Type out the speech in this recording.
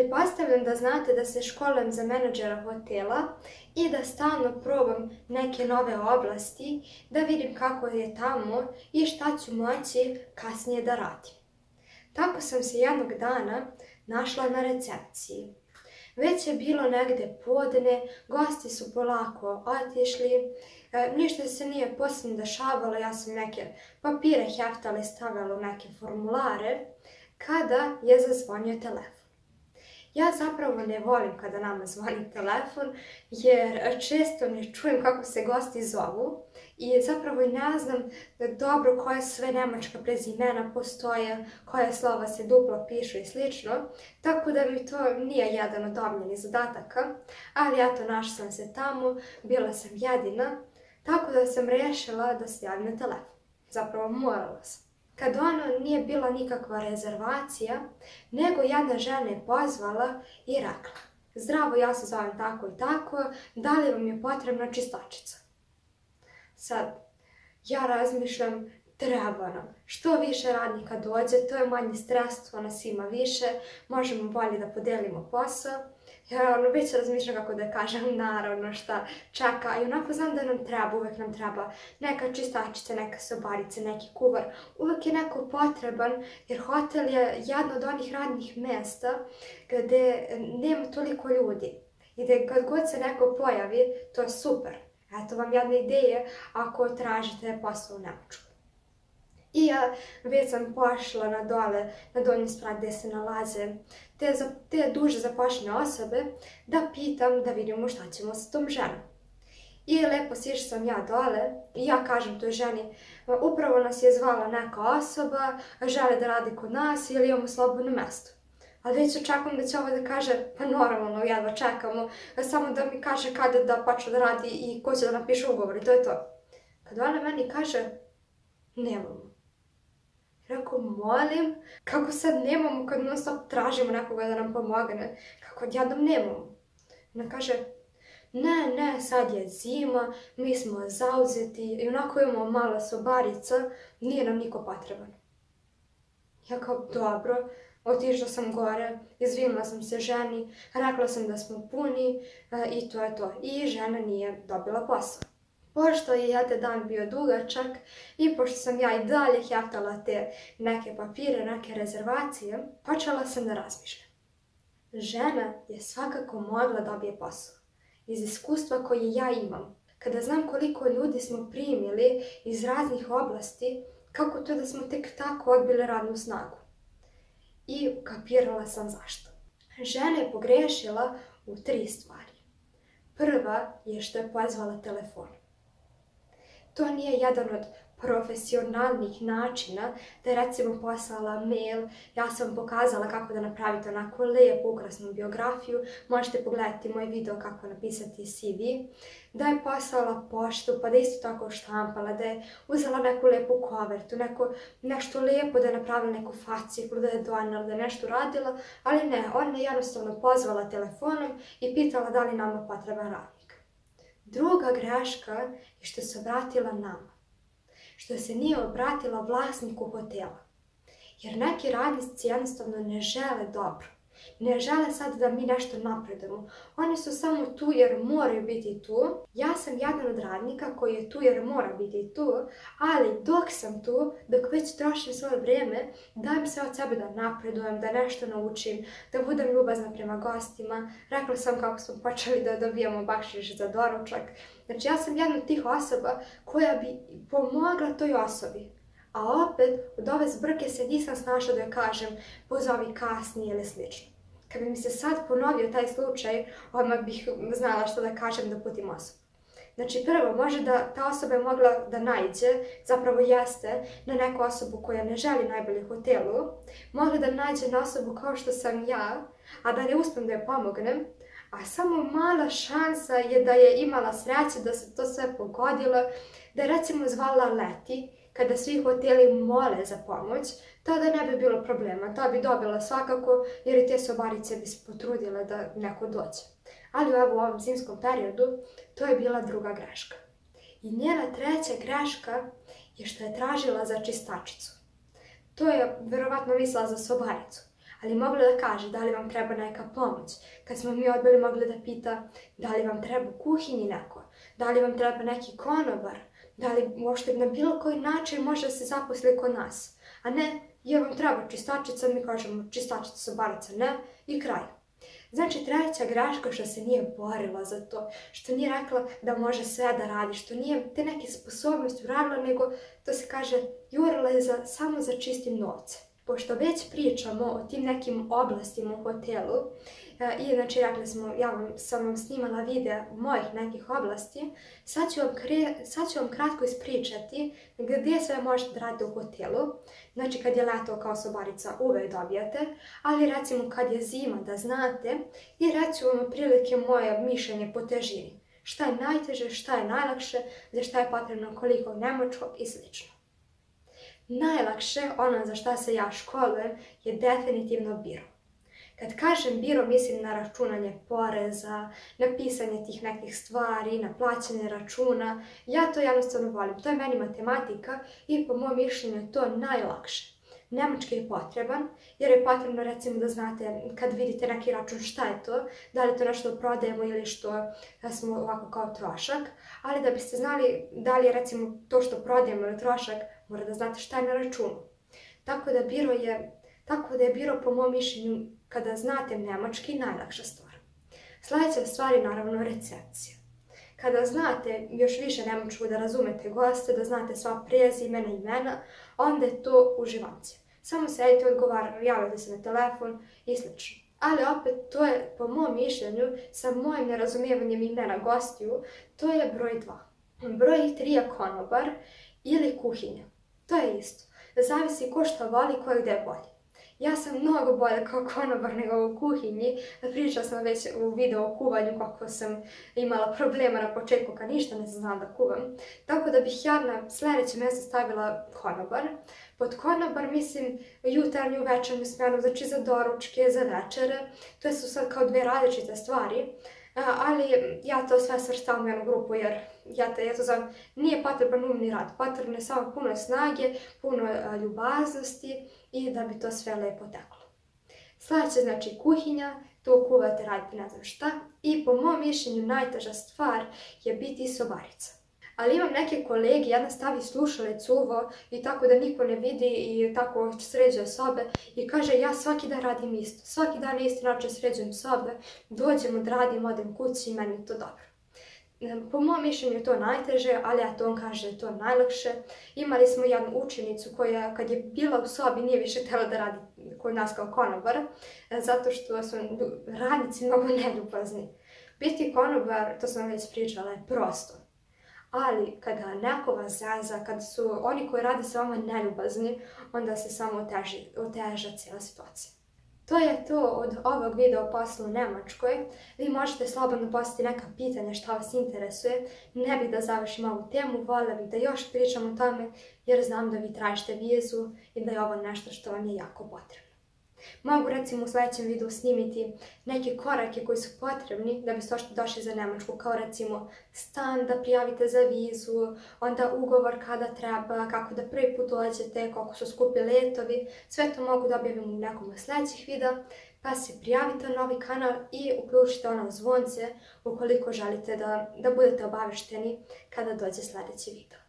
Pretpostavljam da znate da se školujem za menadžera hotela i da stalno probam neke nove oblasti, da vidim kako je tamo i šta ću moći kasnije da radim. Tako sam se jednog dana našla na recepciji. Već je bilo negde podne, gosti su polako otišli, ništa se nije posebno dešavalo, ja sam neke papire heftala i stavila u neke formulare, kada je zazvonio telefon. Ja zapravo ne volim kada nama zvoni telefon, jer često ne čujem kako se gosti zovu i zapravo i ne znam dobro koje sve nemačka prezimena postoje, koje slova se duplo pišu i slično, tako da mi to nije jedan od omiljenih zadataka, ali eto, našla sam se tamo, bila sam jedina, tako da sam rešila da se javim na telefon. Zapravo morala sam. Kad ono nije bila nikakva rezervacija, nego jedna žena je pozvala i rekla: "Zdravo, ja se zovem tako i tako, da li vam je potrebna čistačica?" Sad, ja razmišljam, treba nam. Što više radnika dođe, to je manje stres, to nas ima više, možemo bolje da podelimo posao. Ja već razmišljam kako da kažem, naravno šta čeka, i onako znam da nam treba, uvek nam treba neka čistačica, neka sobarica, neki kuvar, uvek je neko potreban, jer hotel je jedno od onih radnih mesta gde nema toliko ljudi i gde kad god se neko pojavi, to je super. Eto vam jedne ideje ako tražite posao u Nemačkoj. I ja već sam pošla na donji sprat gde se nalaze te duže zaposlene osobe da pitam, da vidimo šta ćemo sa tom ženom. I lepo sišla sam ja dole i ja kažem toj ženi: "Upravo nas je zvala neka osoba, žele da radi kod nas ili imamo slobodno mesto." Ali već očekujem da će ovo da kaže: "Pa normalno, jedva čekamo, samo da mi kaže kada da počne da radi i ko će da napiše ugovor i to je to." Kad ona meni kaže: "Nemamo." Rekao: "Molim, kako sad nemamo kad non stop tražimo nekoga da nam pomogne? Kako odjednom nemamo?" Ona kaže: Ne, sad je zima, mi smo zauzeti i onako imamo malo sobarica, nije nam niko potreban." Ja kao: "Dobro." Otišla sam gore, izvinila sam se ženi, rekla sam da smo puni i to je to. I žena nije dobila posao. Pošto je taj dan bio dugačak i pošto sam ja i dalje heftala te neke papire, neke rezervacije, počela sam da razmišljam. Žena je svakako mogla dobije posao. Iz iskustva koje ja imam, kada znam koliko ljudi smo primili iz raznih oblasti, kako to da smo tek tako odbili radnu snagu. I kapirala sam zašto. Žena je pogrešila u 3 stvari. Prva je što je pozvala telefon. To nije jedan od profesionalnih načina da je recimo poslala mail, ja sam vam pokazala kako da napravite onako lijepu, ukrasnu biografiju, možete pogledati moj video kako napisati CV, da je poslala poštu pa da isto tako štampala, da je uzela neku lijepu kovertu, nešto lijepo, da je napravila neku fasciklu, da je donela, da je nešto radila, ali ne, ona je jednostavno pozvala telefonom i pitala da li nama potreban radnik. Druga greška je što se obratila nama. Što se nije obratila vlasniku hotela. Jer neki radnici jednostavno ne žele dobro. Ne žele sad da mi nešto napredujemo. Oni su samo tu jer moraju biti tu. Ja sam jedan od radnika koji je tu jer mora biti tu, ali dok sam tu, dok već trošim svoje vrijeme, dajem sve od sebe da napredujem, da nešto naučim, da budem ljubazna prema gostima. Rekla sam kako smo počeli da dobijamo bakšiš za doručak. Znači ja sam jedna od tih osoba koja bi pomogla toj osobi. A opet, od ove zbrke se nisam snašla da joj kažem pozovi kasnije ili slično. Kad bi mi se sad ponovio taj slučaj, odmah bih znala što da kažem da putim osobu. Znači prvo, može da ta osoba je mogla da naiđe, zapravo jeste, na neku osobu koja ne želi najbolje hotelu, mogla da naiđe na osobu kao što sam ja, a da ne uspem da joj pomognem, a samo mala šansa je da je imala sreće da se to sve pogodilo, da je recimo zvala leti, kada svi hoteli mole za pomoć, tada ne bi bilo problema, ta bi dobila svakako, jer i te sobarice bi se potrudile da neko dođe. Ali evo u ovom zimskom periodu to je bila druga greška. I njena treća greška je što je tražila za čistačicu. To je verovatno mislila za sobaricu, ali mogla da kaže da li vam treba neka pomoć. Kad smo mi odbili, mogla da pita da li vam treba u kuhinji neko, da li vam treba neki konobar, da li uopšte na bilo koji način može da se zaposli kod nas. A ne, jer vam treba čistačica, mi kažemo čistačica, sobarica, ne, i kraj. Znači, treća greška što se nije borila za to, što nije rekla da može sve da radi, što nije te neke sposobnosti uradila, nego to se kaže jurila je samo za čistim novcem. Pošto već pričamo o tim nekim oblastima u hotelu, i znači rekli smo, sam vam snimala video mojih nekih oblasti, sad ću vam kratko ispričati gdje sve možete da radite u hotelu. Znači kad je leto kao sobarica uvek dobijate, ali recimo kad je zima da znate i reći vam otprilike moje mišljenje po težini. Šta je najteže, šta je najlakše, za šta je potrebno koliko nemačkog i slično. Najlakše, ono za šta se ja školujem, je definitivno biro. Kad kažem biro, mislim na računanje poreza, na pisanje tih nekih stvari, na plaćanje računa. Ja to jednostavno volim. To je meni matematika i po mom mišljenju je to najlakše. Nemački je potreban, jer je potrebno recimo da znate kad vidite neki račun šta je to, da li je to nešto prodajemo ili što smo ovako kao trošak, ali da biste znali da li je recimo to što prodajemo ili trošak, mora da znate šta je na računu. Tako da je biro po mom mišljenju, kada znate nemački, najlakša stvar. Sljedeća stvar je naravno recepcija. Kada znate još više nemačku, da razumete goste, da znate sva prezimena, imena, onda je to uživancije. Samo sedite, javite se na telefon i sl. Ali opet, to je po mom mišljenju, sa mojim nerazumijevanjem imena gostiju, to je broj 2. Broj 3 je konobar ili kuhinja. To je isto. Zavisi ko što voli, ko je gde bolje. Ja sam mnogo bolja kao konobar nego u kuhinji. Pričala sam već u videu o kuvanju kako sam imala problema na početku kad ništa ne znala da kuvam. Tako da bih ja na sljedeće mjesto stavila konobar. Pod konobar mislim jutarnju, večernju smjenu, znači za doručke, za večere. To su sad kao dve različite stvari. Ali ja to sve svrstavam u jednu grupu jer ja to zovem, nije potreban umni rad, potrebno je samo puno snage, puno ljubaznosti i da bi to sve lepo teklo. Sljedeće znači kuhinja, tu kuvate, radite ne znam šta i po mom mišljenju najteža stvar je biti sobarica. Ali imam neke kolege, jedna stavi slušalicu uvo i tako da niko ne vidi i tako sređuje sobe i kaže ja svaki dan radim isto. Svaki dan isti način sređujem sobe, dođem od radim, odem kući i meni je to dobro. Po mom mišljenju je to najteže, ali on kaže da je to najlakše. Imali smo jednu učenicu koja kad je bila u sobi nije više htjela da radi kod nas kao konobar, zato što su radnici mnogo neljubazni. Biti konobar, to sam već pričala, je prosto. Ali kada neko vas zeza, kada su oni koji rade sa vama neljubazni, onda se samo oteža cijela situacija. To je to od ovog videa o poslu u Nemačkoj. Vi možete slobodno postaviti neka pitanja šta vas interesuje. Ne bih da završim ovu temu, voljela bih da još pričam o tome jer znam da vi tražite vizu i da je ovo nešto što vam je jako potrebno. Mogu recimo u sljedećem videu snimiti neke korake koji su potrebni da biste došli za Nemačku, kao recimo stan da prijavite za vizu, onda ugovor kada treba, kako da prvi put dođete, koliko su skupi letovi. Sve to mogu da objavim u nekom od sljedećih videa, pa se prijavite na novi kanal i uključite ono zvonce ukoliko želite da budete obavešteni kada dođe sljedeći video.